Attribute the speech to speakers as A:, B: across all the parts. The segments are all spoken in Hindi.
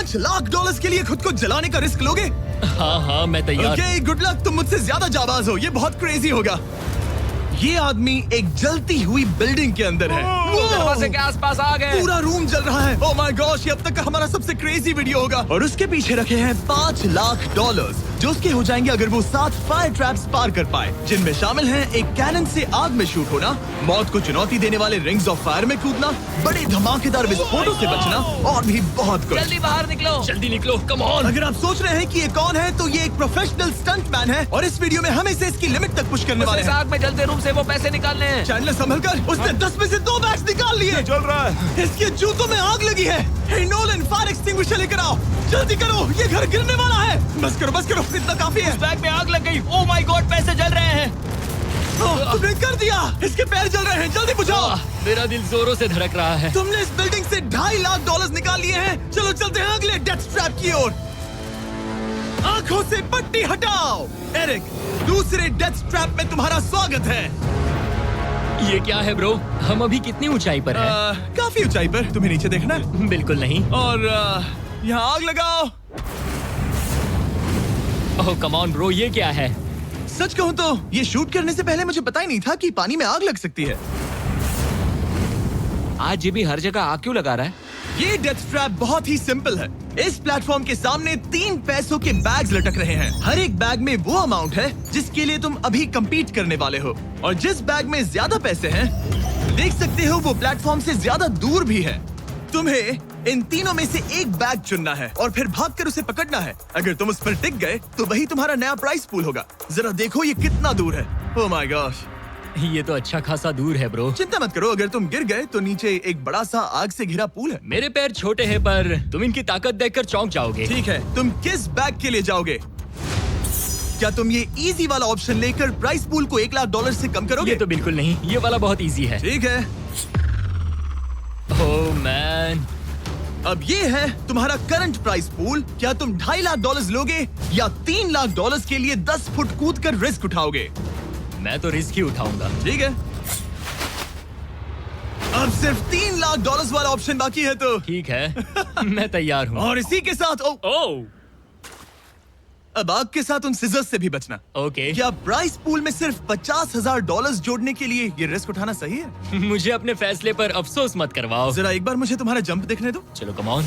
A: 5 लाख डॉलर्स के लिए खुद को जलाने का रिस्क लोगे?
B: हाँ मैं तैयार।
A: ओके, गुड लक, तुम मुझसे ज्यादा जाबाज हो, ये बहुत क्रेजी होगा। ये आदमी एक जलती हुई बिल्डिंग के अंदर है।
C: दरवाजे के आसपास आ गए।
A: पूरा रूम जल रहा है। ओह माय गॉश, ये अब तक का हमारा सबसे क्रेजी वीडियो होगा। और उसके पीछे रखे हैं 5 लाख डॉलर्स जो उसके हो जाएंगे अगर वो 7 फायर ट्रैप्स पार कर पाए, जिनमें शामिल हैं एक कैनन से आग में शूट होना, मौत को चुनौती देने वाले रिंग्स ऑफ फायर में कूदना, बड़े धमाकेदार विस्फोटों से बचना और भी बहुत कुछ।
C: जल्दी बाहर निकलो।
B: जल्दी निकलो, कम ऑन।
A: अगर आप सोच रहे हैं कि ये कौन है, तो ये एक प्रोफेशनल स्टंट मैन है और इस वीडियो में हम इसे इसकी लिमिट तक पुश करने वाले
C: इस
A: हैं।
C: आग में जलते रूम से वो पैसे निकालने हैं।
A: चैनल संभल कर, उसने 10 में से 2 बैग्स निकाल लिए।
D: चल रहा है।
A: इसके जूतों में आग लगी है। हे नोलन, फायर एक्सटिंग्विशर लेकर आओ, जल्दी करो, ये घर गिरने वाला है। बस करो, इतना काफी है।
C: बैग में आग लग गई। ओह माय गॉड, पैसे जल रहे हैं।
A: तुमने कर दिया, इसके पैर जल रहे हैं, जल्दी बुझाओ।
B: मेरा दिल जोरों से धड़क रहा है।
A: तुमने इस बिल्डिंग से 2.5 लाख डॉलर्स निकाल लिए हैं। चलो चलते हैं अगले डेथ ट्रैप की ओर। आंखों से पट्टी हटाओ। एरिक, दूसरे डेथ ट्रैप में तुम्हारा स्वागत है।
B: ये क्या है ब्रो? हम अभी कितनी ऊंचाई पर हैं?
A: काफी ऊंचाई पर। तुम्हें नीचे देखना है?
B: बिल्कुल नहीं।
A: और यहाँ आग लगाओ।
B: ओह कम ऑन ब्रो, ये क्या है?
A: सच कहूँ तो ये शूट करने से पहले मुझे पता ही नहीं था कि पानी में आग लग सकती है।
C: आज ये भी हर जगह आग क्यों लगा रहा है?
A: ये डेथ ट्रैप बहुत ही सिंपल है। इस प्लेटफॉर्म के सामने 3 पैसों के बैग्स लटक रहे हैं। हर एक बैग में वो अमाउंट है जिसके लिए तुम अभी compete करने वाले हो, और जिस बैग में ज्यादा पैसे हैं, देख सकते हो वो प्लेटफॉर्म से ज्यादा दूर भी है। तुम्हें इन तीनों में से एक बैग चुनना है और फिर भागकर उसे पकड़ना है। अगर तुम उस पर टिक गए तो वही तुम्हारा नया प्राइस पूल होगा। जरा देखो ये कितना दूर है। ओह माय गॉश,
B: ये तो अच्छा खासा दूर है ब्रो।
A: चिंता मत करो, अगर तुम गिर गए तो नीचे एक बड़ा सा आग से घिरा पूल है।
B: मेरे पैर छोटे हैं पर तुम इनकी ताकत देखकर चौंक जाओगे।
A: ठीक है, तुम किस बैग के लिए जाओगे? क्या तुम ये इजी वाला ऑप्शन लेकर प्राइस पूल को 1 लाख डॉलर से कम करोगे?
B: ये तो बिल्कुल नहीं, ये वाला बहुत इजी है।
A: ठीक है,
B: ओह मैन,
A: अब ये है तुम्हारा करंट प्राइस पूल। क्या तुम 2.5 लाख डॉलर्स लोगे या 3 लाख डॉलर्स के लिए 10 फुट कूद कर रिस्क उठाओगे?
B: मैं तो रिस्क ही उठाऊंगा।
A: ठीक है, अब सिर्फ 3 लाख डॉलर्स वाला ऑप्शन बाकी है तो
B: ठीक है मैं तैयार हूँ।
A: और इसी के साथ
B: ओह
A: अब आग के साथ उन सिजर्स से भी बचना।
B: ओके।
A: क्या प्राइस पूल में सिर्फ 50,000 डॉलर्स जोड़ने के लिए ये रिस्क उठाना सही है?
B: मुझे अपने फैसले पर अफसोस मत करवाओ।
A: जरा एक बार मुझे तुम्हारा जंप देखने दो।
B: चलो कम ऑन।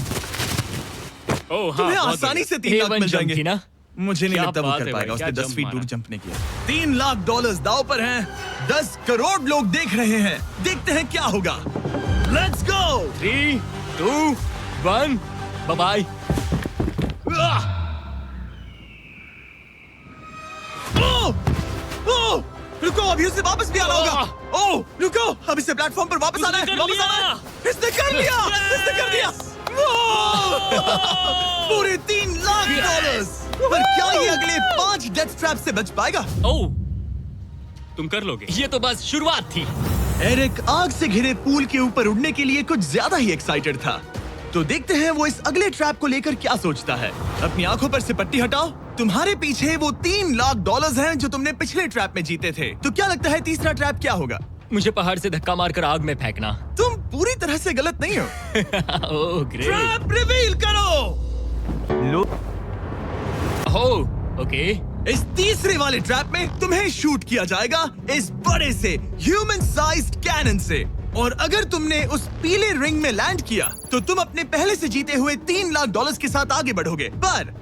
B: ओह
A: तुम्हें आसानी से 3 लाख मिल जाएंगे।
B: थी ना?
A: मुझे नहीं
B: क्या
A: लगता वो
B: बात
A: कर
B: है
A: पाएगा,
B: भाई,
A: उसने
B: क्या
A: 10 फीट
B: जंप
A: दूर
B: मारा।
A: जंप नहीं किया। 3 लाख डॉलर्स दाव पर हैं। 10 करोड़ लोग देख रहे हैं। देखते हैं क्या होगा। Let's go.
B: 3, 2, 1, bye bye.
A: रुको, अभी उसे वापस भी आना होगा। ओह रुको, अब इसे प्लेटफॉर्म पर वापस आना है।
B: उसने कर
A: वापस
B: लिया।
A: आना है। इसने कर लिया। इसने कर दिया। पूरे 3 लाख डॉलर्स। पर क्या ये अगले 5 डेथ ट्रैप से बच पाएगा?
B: ओह तुम कर लोगे। ये तो बस शुरुआत थी।
A: एरिक आग से घिरे पूल के ऊपर उड़ने के लिए कुछ ज्यादा ही एक्साइटेड था। तो देखते हैं वो इस अगले ट्रैप को लेकर क्या सोचता है। अपनी आंखों पर से पट्टी हटाओ। तुम्हारे पीछे वो 3 लाख डॉलर्स हैं जो तुमने पिछले ट्रैप में जीते थे। तो क्या लगता है तीसरा ट्रैप क्या होगा?
B: मुझे पहाड़ से धक्का मारकर आग में फेंकना।
A: तुम पूरी तरह से गलत नहीं हो।
B: Oh great.
A: ट्रैप रिवील करो।
B: Oh okay.
A: इस तीसरे वाले ट्रैप में तुम्हें शूट किया जाएगा इस बड़े से ह्यूमन साइज्ड कैनन से, और अगर तुमने उस पीले रिंग में लैंड किया तो तुम अपने पहले से जीते हुए 3 लाख डॉलर्स के साथ आगे बढ़ोगे। पर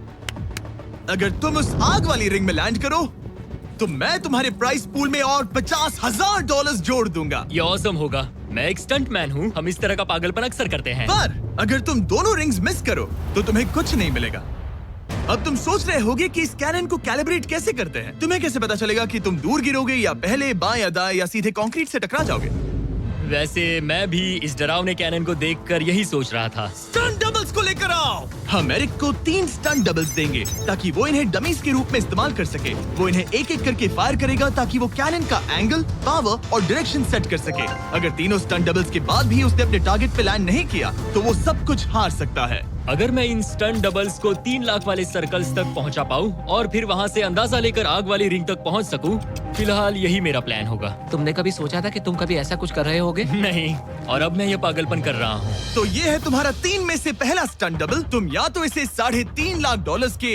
A: अगर तुम उस आग वाली रिंग में लैंड करो तो मैं तुम्हारे प्राइस पूल में और 50,000 डॉलर्स जोड़ दूंगा।
B: ये ऑसम होगा। मैं एक स्टंट मैन हूँ, हम इस तरह का पागलपन अक्सर करते हैं।
A: पर अगर तुम दोनों रिंग्स मिस करो तो तुम्हें कुछ नहीं मिलेगा। अब तुम सोच रहे होगे कि इस कैनन को कैलिब्रेट कैसे करते हैं। तुम्हें कैसे पता चलेगा कि तुम दूर गिरोगे या पहले बाएं या दाएं या सीधे कंक्रीट से टकरा जाओगे?
B: वैसे मैं भी इस डरावने कैनन को देखकर यही सोच रहा था।
A: स्टंट डबल्स को लेकर आओ। हम एरिक को 3 स्टंट डबल्स देंगे ताकि वो इन्हें डमीज के रूप में इस्तेमाल कर सके। वो इन्हें एक एक करके फायर करेगा ताकि वो कैनन का एंगल, पावर और डायरेक्शन सेट कर सके। अगर तीनों स्टंट डबल्स के बाद भी उसने अपने टारगेट पे लैंड नहीं किया तो वो सब कुछ हार सकता है।
B: अगर मैं इन स्टंट डबल्स को 3 लाख वाले सर्कल्स तक पहुंचा पाऊं और फिर वहां से अंदाजा लेकर आग वाली रिंग तक पहुंच सकूं, फिलहाल यही मेरा प्लान होगा।
C: तुमने कभी सोचा था कि तुम कभी ऐसा कुछ कर रहे होगे?
B: नहीं, और अब मैं ये पागलपन कर रहा हूँ।
A: तो ये है तुम्हारा 3 में से पहला स्टंट डबल। तुम या तो इसे $3.5 लाख के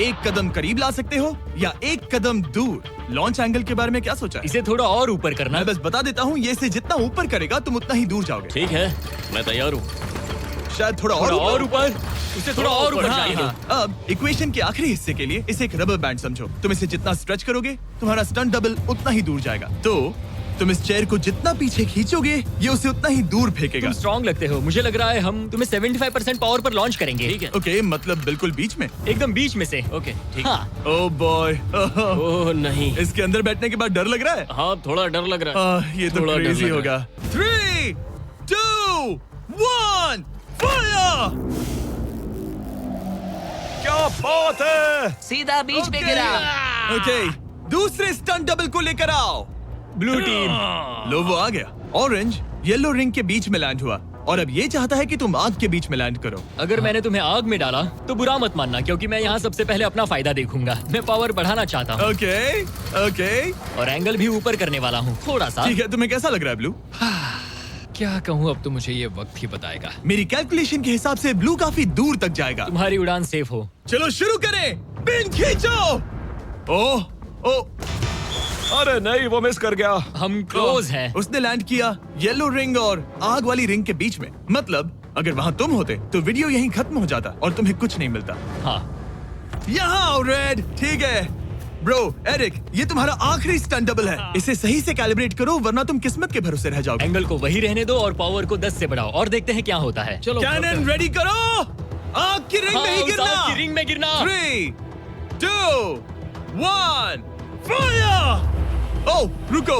A: एक कदम करीब ला सकते हो या एक कदम दूर। लॉन्च एंगल के बारे में क्या सोचा है?
B: इसे थोड़ा और ऊपर करना।
A: मैं बस बता देता हूँ, ये इसे जितना ऊपर करेगा तुम उतना ही दूर जाओगे।
B: ठीक है, मैं तैयार हूँ।
A: शायद थोड़ा
B: और ऊपर, उसे थोड़ा और ऊपर
A: हाँ,
B: चाहिए।
A: हाँ। अब इक्वेशन के आखिरी हिस्से के लिए इसे एक रबर बैंड समझो। तुम इसे जितना स्ट्रेच करोगे तुम्हारा स्टंट डबल उतना ही दूर जाएगा। तो तुम इस चेयर को जितना पीछे खींचोगे ये उसे उतना ही दूर फेंकेगा।
B: तुम स्ट्रॉन्ग लगते हो। मुझे लग रहा है हम तुम्हें 75% पावर पर लॉन्च करेंगे। ठीक है,
A: ओके, मतलब बिल्कुल बीच में।
B: एकदम बीच में से। ओके, ठीक। हाँ।
A: ओह बॉय,
B: ओह नहीं,
A: इसके अंदर बैठने के बाद डर लग रहा है।
B: हाँ थोड़ा डर लग रहा है।
A: ये तो
B: थोड़ा डर
A: क्रेजी
B: लग रहा
A: होगा। 3, 2, 1, फायर! क्या बात है!
C: सीधा बीच में गिरा।
A: ओके, दूसरे स्टंट डबल को लेकर आओ।
B: Blue team.
A: लो वो आ गया। ऑरेंज येलो रिंग के बीच में लैंड हुआ और अब ये चाहता है कि तुम आग के बीच में लैंड करो।
B: अगर मैंने तुम्हें आग में डाला तो बुरा मत मानना, क्योंकि मैं यहाँ सबसे पहले अपना फायदा देखूंगा। मैं पावर बढ़ाना चाहता हूँ
A: ओके, ओके,
B: और एंगल भी ऊपर करने वाला हूँ थोड़ा सा।
A: ठीक है। तुम्हें कैसा लग रहा है ब्लू?
B: क्या कहूँ, अब तो मुझे ये वक्त ही बताएगा।
A: मेरी कैलकुलेशन के हिसाब से ब्लू काफी दूर तक जाएगा।
B: तुम्हारी उड़ान सेफ हो।
A: चलो शुरू करें। पिन खींचो। ओह, ओह,
C: अरे नहीं, वो मिस कर गया।
B: हम क्लोज हैं।
A: उसने लैंड किया येलो रिंग और आग वाली रिंग के बीच में। मतलब अगर वहाँ तुम होते तो वीडियो यहीं खत्म हो जाता और तुम्हें कुछ नहीं मिलता।
B: हाँ,
A: यहाँ आओ रेड। ठीक है ब्रो। एरिक, ये तुम्हारा आखिरी स्टंट डबल है। इसे सही से कैलिब्रेट करो वरना तुम किस्मत के भरोसे रह जाओगे।
B: एंगल को वही रहने दो और पावर को 10 से बढ़ाओ और देखते हैं क्या होता है। चलो,
A: कैनन रेडी करो। आग की रिंग में ही
B: उस
A: गिरना।
B: आग की रिंग में गिरना।
A: 3, 2, 1, फायर! ओह, रुको।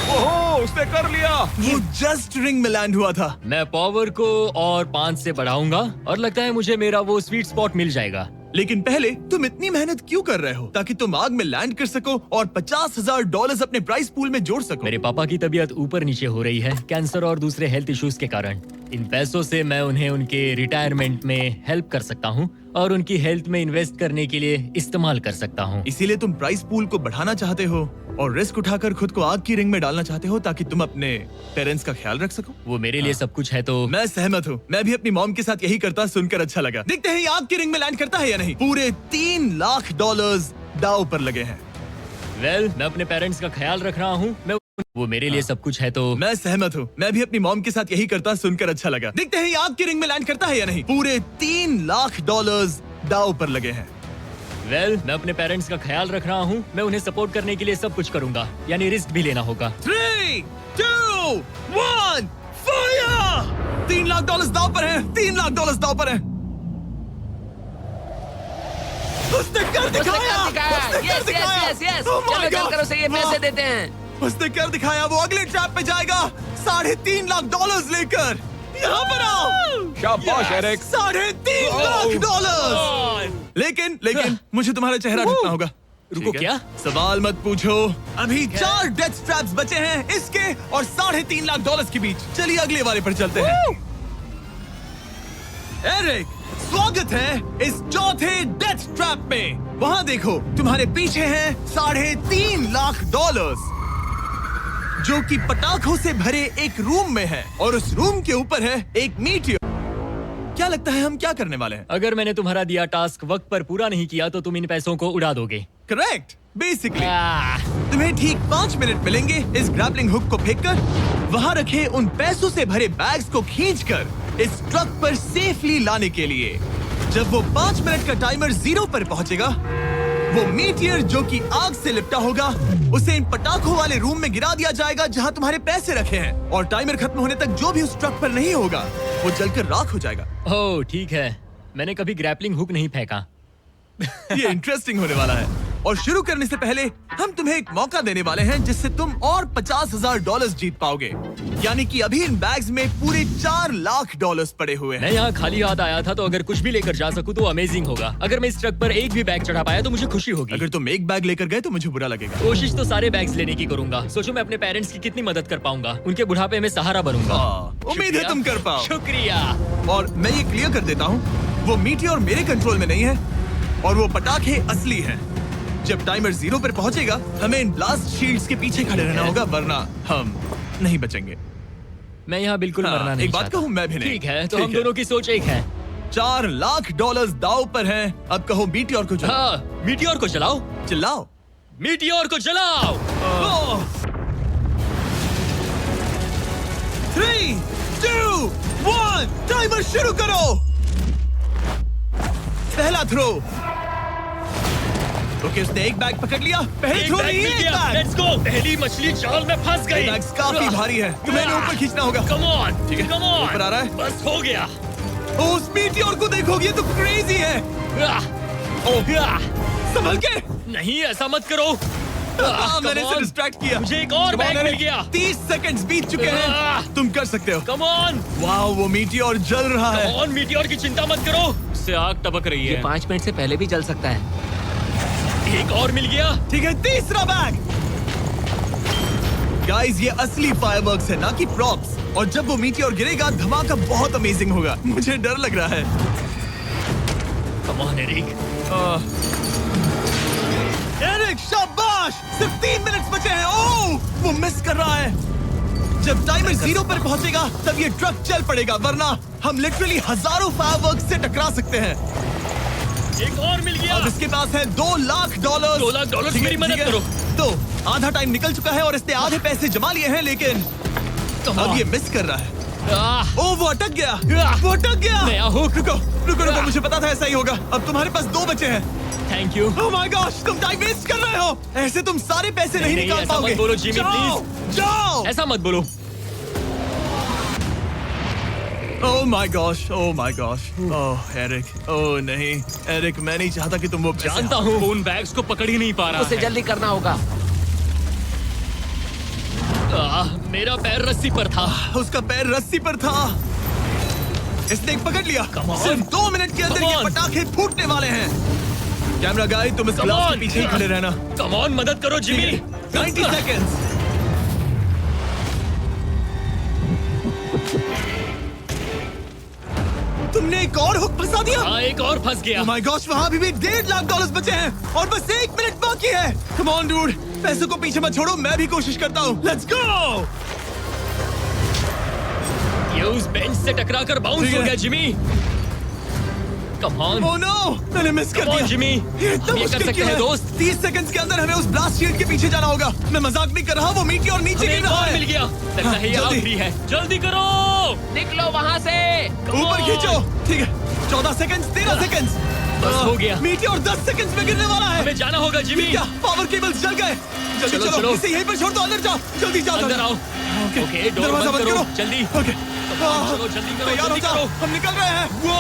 C: ओहो, उसने कर लिया।
A: वो जस्ट रिंग में लैंड हुआ था।
B: मैं पावर को और 5 से बढ़ाऊंगा और लगता है मुझे मेरा वो स्वीट स्पॉट मिल जाएगा।
A: लेकिन पहले तुम इतनी मेहनत क्यों कर रहे हो? ताकि तुम आग में लैंड कर सको और $50,000 अपने प्राइस पूल में जोड़ सको।
B: मेरे पापा की तबीयत ऊपर नीचे हो रही है, कैंसर और दूसरे हेल्थ इश्यूज के कारण। इन पैसों से मैं उन्हें उनके रिटायरमेंट में हेल्प कर सकता हूँ और उनकी हेल्थ में इन्वेस्ट करने के लिए इस्तेमाल कर सकता हूँ।
A: इसीलिए तुम प्राइस पूल को बढ़ाना चाहते हो और रिस्क उठाकर खुद को आग की रिंग में डालना चाहते हो ताकि तुम अपने पेरेंट्स का ख्याल रख सको।
B: वो मेरे लिए सब कुछ है तो
A: मैं सहमत हूँ। मैं भी अपनी मॉम के साथ यही करता, सुनकर अच्छा लगा। देखते हैं ये आग की रिंग में लैंड करता है या नहीं। पूरे $3 लाख दांव पर लगे हैं।
B: मैं अपने पेरेंट्स का ख्याल रख रहा हूँ। वो मेरे लिए सब कुछ है तो
A: मैं सहमत हूँ। मैं भी अपनी मॉम के साथ यही करता, सुनकर अच्छा लगा। देखते हैं ये आग की रिंग में लैंड करता है या नहीं। पूरे $3 लाख दांव पर लगे हैं।
B: मैं अपने पेरेंट्स का ख्याल रख रहा हूँ। मैं उन्हें सपोर्ट करने के लिए सब कुछ करूंगा, यानी रिस्क भी लेना होगा।
A: 3, 2, 1, फायर! $3 लाख दांव पर है। $3 लाख दांव पर है। उसने कर दिखाया।
C: Yes yes yes.
A: Oh my
C: चलो
A: God!
C: चल कर उसे ये पैसे देते हैं।
A: उसने कर दिखाया। वो अगले ट्रैप पे जाएगा $3.5 लाख लेकर। यहाँ पर आओ।
C: शाबाश एरिक।
A: $3.5 लाख। लेकिन मुझे तुम्हारा चेहरा ढूंढना होगा।
B: रुको,
A: ठीक है?
B: क्या?
A: सवाल मत पूछो। अभी 4 डेथ ट्रैप्स बचे हैं, इसके और $3.5 लाख के बीच। चलिए अगले वाले पर चलते हैं। एरिक, स्वागत है इस चौथे डेथ ट्रैप में। वहाँ देखो, तुम्हारे पीछे है $3.5 लाख, जो कि पटाखों से भरे एक रूम में है और उस रूम के ऊपर है एक मीटियोर। क्या लगता है हम क्या करने वाले हैं?
B: अगर मैंने तुम्हारा दिया टास्क वक्त पर पूरा नहीं किया तो तुम इन पैसों को उड़ा दोगे।
A: करेक्ट। बेसिकली तुम्हें ठीक 5 मिनट मिलेंगे इस ग्रैपलिंग हुक को फेंककर वहां रखे उन पैसों से भरे बैग्स को खींचकर इस ट्रक पर सेफली लाने के लिए। जब वो 5 मिनट का टाइमर 0 पर पहुंचेगा, वो मीटियर जो कि आग से लिपटा होगा उसे इन पटाखों वाले रूम में गिरा दिया जाएगा जहां तुम्हारे पैसे रखे हैं। और टाइमर खत्म होने तक जो भी उस ट्रक पर नहीं होगा वो जलकर राख हो जाएगा।
B: ओह ठीक है, मैंने कभी ग्रैपलिंग हुक नहीं फेंका।
A: ये इंटरेस्टिंग होने वाला है। और शुरू करने से पहले हम तुम्हें एक मौका देने वाले हैं जिससे तुम और $50,000 जीत पाओगे। यानी कि अभी इन बैग्स में पूरे $4 लाख पड़े हुए हैं।
B: मैं यहाँ खाली हाथ आया था, तो अगर कुछ भी लेकर जा सकूं तो अमेजिंग होगा। अगर मैं इस ट्रक पर एक भी बैग चढ़ा पाया तो मुझे खुशी होगी।
A: अगर तुम एक बैग लेकर गए तो मुझे बुरा लगेगा।
B: कोशिश तो सारे बैग्स लेने की करूंगा। सोचो मैं अपने पेरेंट्स की कितनी मदद कर पाऊंगा। उनके बुढ़ापे में सहारा बनूंगा।
A: उम्मीद है
B: शुक्रिया।
A: तुम कर पाओ।
B: शुक्रिया।
A: और मैं ये क्लियर कर देता हूँ, वो मीटियोर मेरे कंट्रोल में नहीं है और वो पटाखे असली हैं। जब टाइमर 0 पर पहुंचेगा, हमें इन ब्लास्ट शील्ड्स के पीछे खड़े रहना होगा, वरना हम नहीं बचेंगे।
B: मैं यहाँ बिल्कुल मरना नहीं
A: एक बात
B: चाहता।
A: कहूँ, मैं भी नहीं।
B: ठीक है, तो
A: ठीक
B: हम
A: है।
B: दोनों की सोच एक है।
A: $4 लाख दाव पर हैं। अब कहो मीटियोर को चलाओ।
B: हाँ, मीटियोर को चलाओ।
A: चिल्लाओ।
B: मीटियोर को चलाओ।
A: 3, 2, 1, टाइमर शुरू करो। पहला थ्रो। ओके, उसने एक बैग पकड़ लिया। पहले
B: एक
A: थ्रो
B: बैग
A: नहीं,
B: मिल
A: एक
B: गया।
A: बैग।
B: Let's go. पहली मछली जाल में फंस गई।
A: बैग्स काफी भारी है, तुम्हें इन्हें ऊपर खींचना होगा।
B: कम ऑन,
A: ठीक है,
B: कम ऑन।
A: ऊपर आ रहा है।
B: बस हो गया।
A: ओ, उस मीटियोर को देखोगे, ये तो क्रेजी है। संभल के।
B: नहीं, ऐसा मत करो।
A: मैंने इसे डिस्ट्रैक्ट किया।
B: मुझे एक और
A: Come on,
B: bag mill
A: Eric।
B: गया।
A: 30 सेकंड्स बीत चुके हैं। तुम कर सकते हो।
B: कम ऑन,
A: वाओ, वो मीटियोर जल रहा है।
B: Come on. मीटियोर की चिंता मत करो। उससे आग टपक रही
C: ये
B: है।
C: 5 मिनट से पहले भी जल सकता है।
B: एक और मिल गया।
A: ठीक है, तीसरा बैग। गाइस, ये असली फायरवर्क्स है, ना कि प्रॉप्स। और जब वो मीटियोर गिरेगा, धमाका बहुत अमेजिंग होगा। मुझे डर लग रहा है।
B: Come on Eric.
A: एरिक, शाबाश! सिर्फ 3 मिनट बचे हैं। ओह, वो मिस कर रहा है। जब टाइमर 0 पर पहुंचेगा, तब ये ट्रक चल पड़ेगा, वरना हम लिटरली हजारों फायरवर्क्स से टकरा सकते हैं।
B: एक और मिल गया।
A: अब इसके पास है $2 लाख।
B: $2 लाख
A: ठीक है,
B: मेरी मदद
A: ठीक है।
B: करो।
A: तो आधा टाइम निकल चुका है और इसने आधे पैसे जमा लिए हैं, लेकिन अब ये मिस कर रहा है। ओह, वो अटक गया। वो अटक गया।
B: नया हुक।
A: रुको, रुको, रुको, मुझे पता था ऐसा ही होगा। अब तुम्हारे पास 2 बचे हैं।
B: Thank you.
A: Oh my gosh, तुम टाइम वेस्ट कर रहे हो। ऐसे तुम सारे पैसे नहीं निकाल
B: ऐसा
A: पाओगे।
B: मत बोलो जिमी,
A: जाओ, जाओ।
B: ऐसा मत बोलो।
A: Oh my gosh, oh my gosh. Oh Eric, oh नहीं एरिक, मैं नहीं चाहता कि तुम वो पैसे
B: जानता हूँ उन बैग्स को पकड़ ही नहीं पा रहा
C: उसे
B: है।
C: जल्दी करना होगा।
B: मेरा पैर रस्सी पर था।
A: उसका पैर रस्सी पर था। इसने एक पकड़ लिया।
B: Come on.
A: सिर्फ 2 मिनट के अंदर
B: Come
A: ये
B: on.
A: पटाखे फूटने वाले हैं। कैमरा गाय, तुम इस
B: Come
A: ग्लास के
B: on.
A: पीछे ही खड़े रहना।
B: कम ऑन, मदद करो जिमी।
A: 90 सेकेंड्स। तुमने एक और हुक फंसा दिया।
B: हाँ, एक और फंस गया।
A: Oh my gosh, वहाँ अभी भी $1.5 लाख बचे हैं और बस 1 मिनट बाकी है। Come on, dude, पैसों को पीछे मत छोड़ो, मैं भी कोशिश करता हूँ। Let's go!
B: ये उस बेंच से टकराकर बाउंस
A: ठीक है।
B: हो गया Jimmy. Come on.
A: Oh no, मैंने मिस कर
B: Come on,
A: दिया।
B: जिमी।
A: ये इतना
B: हम ये कर
A: मुश्किल
B: सकते
A: क्यों
B: हैं,
A: है?
B: दोस्त।
A: 30 सेकंड्स के अंदर हमें उस ब्लास्ट शील्ड के पीछे जाना होगा। मैं मजाक नहीं कर रहा, वो मीटी और नीचे
B: हमें
A: गिर
B: एक
A: रहा
B: और
A: है।
B: मिल गया। लगता है ये
A: जल्दी।
B: आखिरी है। जल्दी करो।
C: निकलो वहाँ से।
B: Come
A: ऊपर
B: on.
A: खींचो। ठीक है, 14 सेकंड्स, 13 सेकंड्स।
B: बस हो गया।
A: मीटी और 10 सेकंड्स में गिरने वाला है।
B: हमें जाना होगा जिमी।
A: क्या पावर केबल्स जल गए? जल्दी
B: चलो,
A: चलो,
B: चलो।
A: इसे यहीं पर छोड़ दो, अंदर जाओ। जल्दी जाओ,
B: अंदर आओ। ओके, डोर
A: दरवाजा
B: बंद
A: बंद
B: करो।
A: करो।
B: जल्दी।
A: ओके,
B: चलो, जल्दी करो,
A: तैयार हो
B: जल्दी
A: जाओ,
B: करो।
A: हम निकल रहे हैं।
B: वो